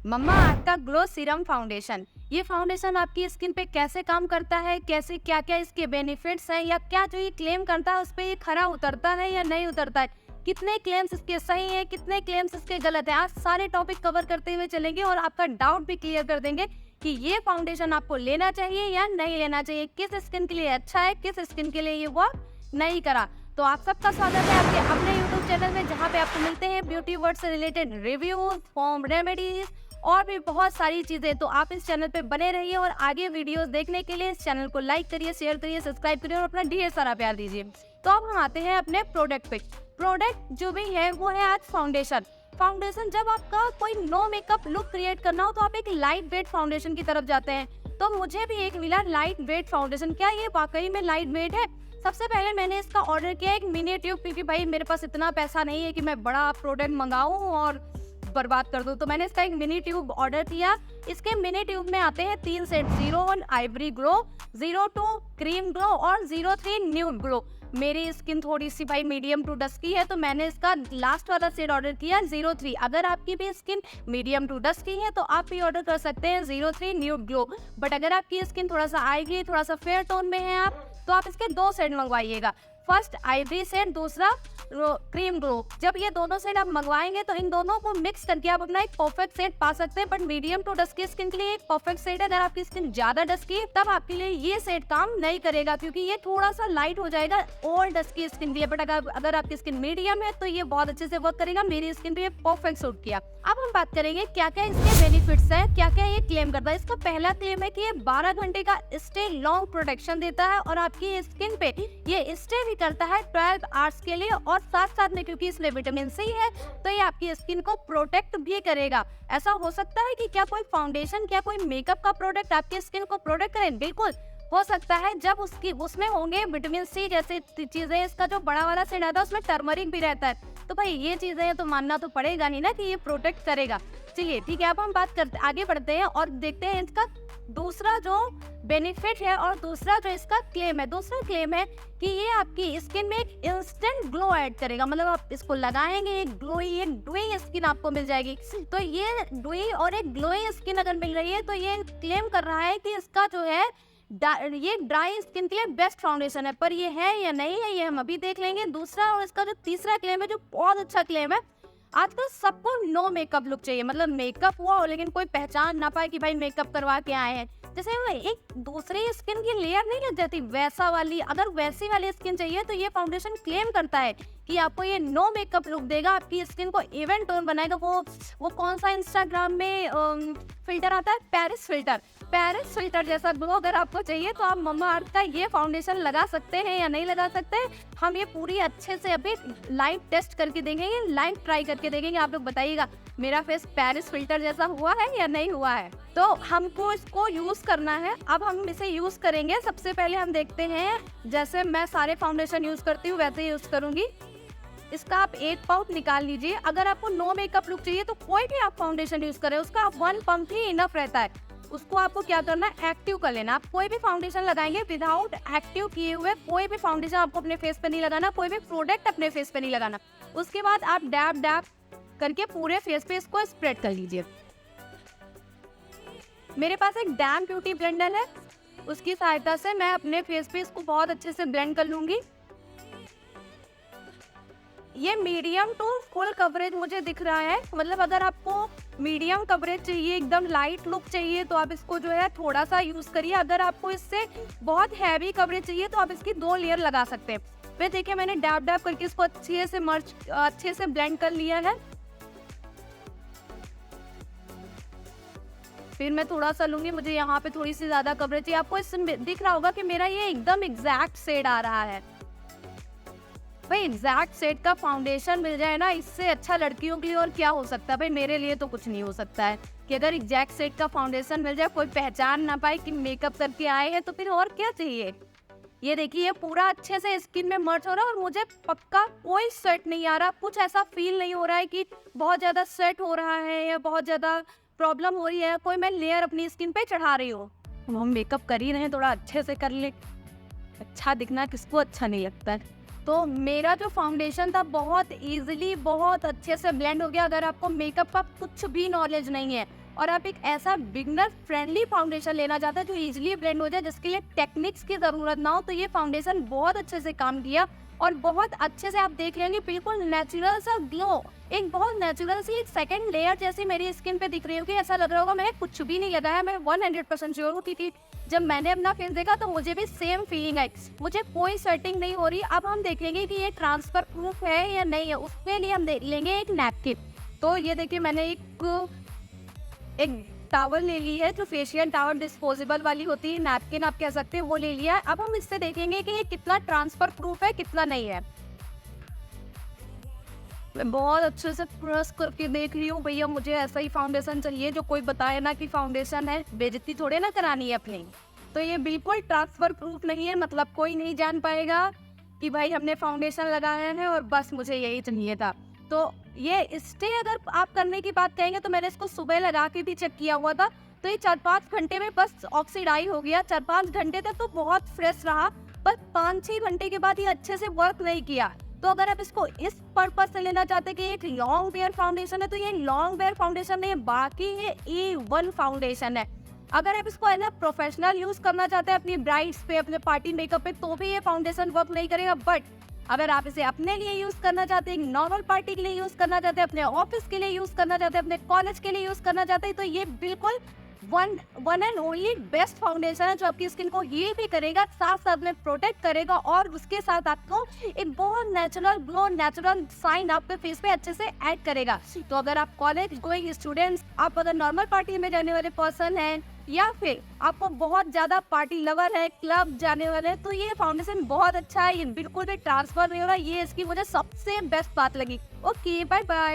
मम्मा आपका glow serum foundation. ये foundation आपकी स्किन पे कैसे काम करता है, कैसे क्या क्या इसके बेनिफिट्स हैं, या क्या जो ये क्लेम करता है उस पे ये खरा उतरता है या नहीं उतरता है, कितने क्लेम्स इसके सही हैं, कितने क्लेम्स इसके गलत हैं। आज सारे टॉपिक कवर करते हुए चलेंगे और आपका डाउट भी क्लियर कर देंगे कि ये फाउंडेशन आपको लेना चाहिए या नहीं लेना चाहिए, किस स्किन के लिए अच्छा है, किस स्किन के लिए ये वर्क नहीं करा। तो आप सबका स्वागत है आपके अपने YouTube चैनल में, जहाँ पे आपको मिलते हैं ब्यूटी वर्ड से रिलेटेड रिव्यूज, होम रेमेडीज और भी बहुत सारी चीजें। तो आप इस चैनल पे बने रहिए और आगे वीडियोस देखने के लिए इस चैनल को लाइक करिए, शेयर करिए, सब्सक्राइब करिए और अपना ढेर सारा प्यार दीजिए। तो अब हम आते हैं अपने प्रोडक्ट पे। प्रोडक्ट जो भी है वो है आज फाउंडेशन। फाउंडेशन, जब आपका कोई नो मेकअप लुक क्रिएट करना हो तो आप एक लाइट वेट फाउंडेशन की तरफ जाते हैं। तो मुझे भी एक मिला लाइट वेट फाउंडेशन। क्या ये वाकई में लाइट वेट है? सबसे पहले मैंने इसका ऑर्डर किया एक मिनी ट्यूब, क्योंकि भाई मेरे पास इतना पैसा नहीं है कि मैं बड़ा प्रोडक्ट मंगाऊं और बर्बाद कर दूं। तो मैंने इसका एक मिनी ट्यूब ऑर्डर किया। इसके मिनी ट्यूब में आते हैं 3 set, 01 Ivory glow, 02 cream glow और 03 न्यूड ग्लो। मेरी स्किन थोड़ी सी भाई मीडियम टू डस्की है, तो मैंने इसका लास्ट वाला सेट ऑर्डर किया 03। अगर आपकी भी स्किन मीडियम टू डस्की है तो आप भी ऑर्डर कर सकते हैं 03 न्यूड ग्लो। बट अगर आपकी स्किन थोड़ा सा आएगी, थोड़ा सा फेयर टोन में है आप, तो आप इसके 2 सेट मंगवाइएगा। फर्स्ट आइवरी सेट, दूसरा क्रीम ग्लो। जब ये दोनों सेट आप मंगवाएंगे तो इन दोनों को मिक्स करके आप अपना एक परफेक्ट सेट पा सकते हैं। But medium to dusky skin के लिए एक परफेक्ट सेट है। अगर आपकी स्किन ज्यादा डस्की है तब आपके लिए ये सेट काम नहीं करेगा, क्योंकि ये थोड़ा सा लाइट हो जाएगा और डस्की स्किन के लिए। बट अगर आपकी स्किन मीडियम है तो ये बहुत अच्छे से वर्क करेगा। मेरी स्किन पे ये परफेक्ट सूट किया। अब हम बात करेंगे क्या क्या इसके बेनिफिट्स हैं, क्या क्या ये क्लेम करता है। इसका पहला क्लेम है कि ये 12 घंटे का स्टे लॉन्ग प्रोटेक्शन देता है और आपकी स्किन पे ये स्टे भी करता है 12 आवर्स के लिए। और साथ साथ में क्योंकि इसमें विटामिन सी है तो ये आपकी स्किन को प्रोटेक्ट भी करेगा। ऐसा हो सकता है कि क्या कोई फाउंडेशन, क्या कोई मेकअप का प्रोडक्ट आपकी स्किन को प्रोटेक्ट करे? बिल्कुल हो सकता है, जब उसमें होंगे विटामिन सी जैसी चीजें। इसका जो बड़ा वाला सेट आता है उसमें टर्मरिक भी रहता है, तो भाई ये चीजें तो मानना तो पड़ेगा नहीं ना कि ये प्रोटेक्ट करेगा। चलिए ठीक है, अब हम बात करते आगे बढ़ते हैं और देखते हैं इसका दूसरा जो बेनिफिट है और दूसरा जो इसका क्लेम है। दूसरा क्लेम है कि ये आपकी स्किन में एक इंस्टेंट ग्लो ऐड करेगा। मतलब आप इसको लगाएंगे, एक ग्लोई स्किन आपको मिल जाएगी। तो ये ग्लोई और एक ग्लोई स्किन अगर मिल रही है तो ये क्लेम कर रहा है कि इसका जो है ये ड्राई स्किन के लिए बेस्ट फाउंडेशन है। पर ये है या नहीं है ये हम अभी देख लेंगे। दूसरा और इसका जो तीसरा क्लेम है, जो बहुत अच्छा क्लेम है, आजकल सबको नो मेकअप लुक चाहिए। मतलब मेकअप हुआ हो लेकिन कोई पहचान ना पाए कि भाई मेकअप करवा के आए हैं। जैसे वो एक दूसरी स्किन की लेयर नहीं लग जाती वैसा वाली, अगर वैसी वाली स्किन चाहिए तो ये फाउंडेशन क्लेम करता है कि आपको ये नो मेकअप लुक देगा, आपकी स्किन को इवन टोन बनाएगा। वो कौन सा इंस्टाग्राम में फिल्टर आता है, पैरिस फिल्टर जैसा ग्लो अगर आपको चाहिए तो आप मम्मा अर्थ का ये फाउंडेशन लगा सकते हैं या नहीं लगा सकते। हम ये पूरी अच्छे से अभी लाइव टेस्ट करके देखेंगे, लाइव ट्राई करके देखेंगे। आप लोग बताइएगा मेरा फेस पैरिस फिल्टर जैसा हुआ है या नहीं हुआ है। तो हमको इसको यूज करना है। अब हम इसे यूज करेंगे। सबसे पहले हम देखते हैं, जैसे मैं सारे फाउंडेशन यूज करती हूँ वैसे यूज करूंगी। इसका आप 1 पाउच निकाल लीजिए। अगर आपको नो मेकअप लुक चाहिए तो कोई भी आप फाउंडेशन यूज करें, उसका 1 पंप ही इनफ रहता है। उसको आपको क्या करना है, एक्टिव कर लेना। आप कोई भी फाउंडेशन लगाएंगे विदाउट एक्टिव किए हुए कोई भी फाउंडेशन आपको अपने फेस पे नहीं लगाना, कोई भी प्रोडक्ट अपने फेस पे नहीं लगाना। उसके बाद आप डैब डैब करके पूरे फेस पे इसको स्प्रेड कर लीजिए। मेरे पास एक डैम ब्यूटी ब्लेंडर है, उसकी सहायता से मैं अपने फेस पे इसको बहुत अच्छे से ब्लेंड कर लूंगी। ये मीडियम टू फुल कवरेज मुझे दिख रहा है। मतलब अगर आपको मीडियम कवरेज चाहिए, एकदम लाइट लुक चाहिए, तो आप इसको जो है थोड़ा सा यूज करिए। अगर आपको इससे बहुत हैवी कवरेज चाहिए तो आप इसकी 2 लेयर लगा सकते हैं। फिर देखिए मैंने डैब डैब करके इसको अच्छे से ब्लेंड कर लिया है। फिर मैं थोड़ा सा लूंगी, मुझे यहाँ पे थोड़ी सी ज्यादा कवरेज चाहिए। आपको इसमें दिख रहा होगा कि मेरा ये एकदम एग्जैक्ट शेड आ रहा है। भाई एग्जैक्ट शेड का फाउंडेशन मिल जाए ना, इससे अच्छा लड़कियों के लिए और क्या हो सकता है। भाई मेरे लिए तो कुछ नहीं हो सकता है कि अगर एग्जैक्ट शेड का फाउंडेशन मिल जाए, कोई पहचान ना पाए कि मेकअप करके आए हैं, तो फिर और क्या चाहिए। ये देखिए ये पूरा अच्छे से स्किन में मर्ज हो रहा है और मुझे पक्का कोई स्वेट नहीं आ रहा। कुछ ऐसा फील नहीं हो रहा है कि बहुत ज्यादा स्वेट हो रहा है या बहुत ज्यादा प्रॉब्लम हो रही है, कोई मैं लेयर अपनी स्किन पे चढ़ा रही हूँ। हम मेकअप कर ही रहे हैं, थोड़ा अच्छे से कर ले। अच्छा दिखना किसको अच्छा नहीं लगता है। तो मेरा जो फाउंडेशन था बहुत इजीली बहुत अच्छे से ब्लेंड हो गया। अगर आपको मेकअप का कुछ भी नॉलेज नहीं है और आप एक ऐसा बिगनर फ्रेंडली फाउंडेशन लेना चाहते हैं जो इजीली ब्लेंड हो जाए, जिसके लिए टेक्निक्स की ज़रूरत ना हो, तो ये फाउंडेशन बहुत अच्छे से काम किया और बहुत अच्छे से आप देख लेंगे बिल्कुल नेचुरल सा ग्लो, एक बहुत नेचुरल सी एक सेकंड लेयर जैसी मेरी स्किन पे दिख रही होगी। ऐसा लग रहा होगा मैंने कुछ भी नहीं लगाया। मैं 100% श्योर हूँ कि जब मैंने अपना फेस देखा तो मुझे भी सेम फीलिंग आई, मुझे कोई स्वेटिंग नहीं हो रही। अब हम देख लेंगे कि ये ट्रांसफर प्रूफ है या नहीं है, उसके लिए हम देख लेंगे एक नैपकिन। तो ये देखिए मैंने एक टावल ले ली है, जो फेशियल टावल डिस्पोजेबल वाली होती है, नैपकिन आप कह सकते हैं, वो ले लिया है। अब हम इससे देखेंगे कि ये कितना ट्रांसफर प्रूफ है कितना नहीं है। मैं बहुत अच्छे से प्रेस करके देख रही हूँ, भैया मुझे ऐसा ही फाउंडेशन चाहिए जो कोई बताए ना कि फाउंडेशन है, बेइज्जती थोड़े ना करानी है अपनी। तो ये बिल्कुल ट्रांसफर प्रूफ नहीं है, मतलब कोई नहीं जान पाएगा कि भाई हमने फाउंडेशन लगाया है और बस मुझे यही चाहिए था। तो ये स्टे अगर आप करने की बात कहेंगे तो मैंने इसको सुबह लगा के भी चेक किया हुआ था, तो ये 4-5 घंटे में बस ऑक्सीडाइज हो गया। 4-5 घंटे तक तो बहुत फ्रेश रहा, पर 5-6 घंटे के बाद ये अच्छे से वर्क नहीं किया। तो अगर आप इसको इस पर्पस से लेना चाहते हैं कि एक लॉन्ग वेयर फाउंडेशन है, तो ये लॉन्ग वेयर फाउंडेशन नहीं है, बाकी ये A1 फाउंडेशन है। अगर आप इसको एज प्रोफेशनल यूज करना चाहते हैं अपनी ब्राइड्स पे, अपने पार्टी मेकअप पे, तो भी ये फाउंडेशन वर्क नहीं करेगा। बट अगर आप इसे अपने लिए यूज करना चाहते हैं, नॉर्मल पार्टी के लिए यूज करना चाहते हैं, अपने ऑफिस के लिए यूज करना चाहते हैं, अपने कॉलेज के लिए यूज करना चाहते हैं, तो ये बिल्कुल one and only best foundation है जो आपकी स्किन को हील भी करेगा, साथ साथ में प्रोटेक्ट करेगा और उसके साथ आपको एक बहुत नेचुरल ग्लो, नेचुरल साइन आपके फेस पे अच्छे से ऐड करेगा। तो अगर आप कॉलेज गोइंग स्टूडेंट्स, आप अगर नॉर्मल पार्टी में जाने वाले पर्सन हैं, या फिर आपको बहुत ज्यादा पार्टी लवर है, क्लब जाने वाले हैं, तो ये फाउंडेशन बहुत अच्छा है, ये बिल्कुल भी ट्रांसफर नहीं हो रहा। ये इसकी मुझे सबसे बेस्ट बात लगी। Okay, bye bye.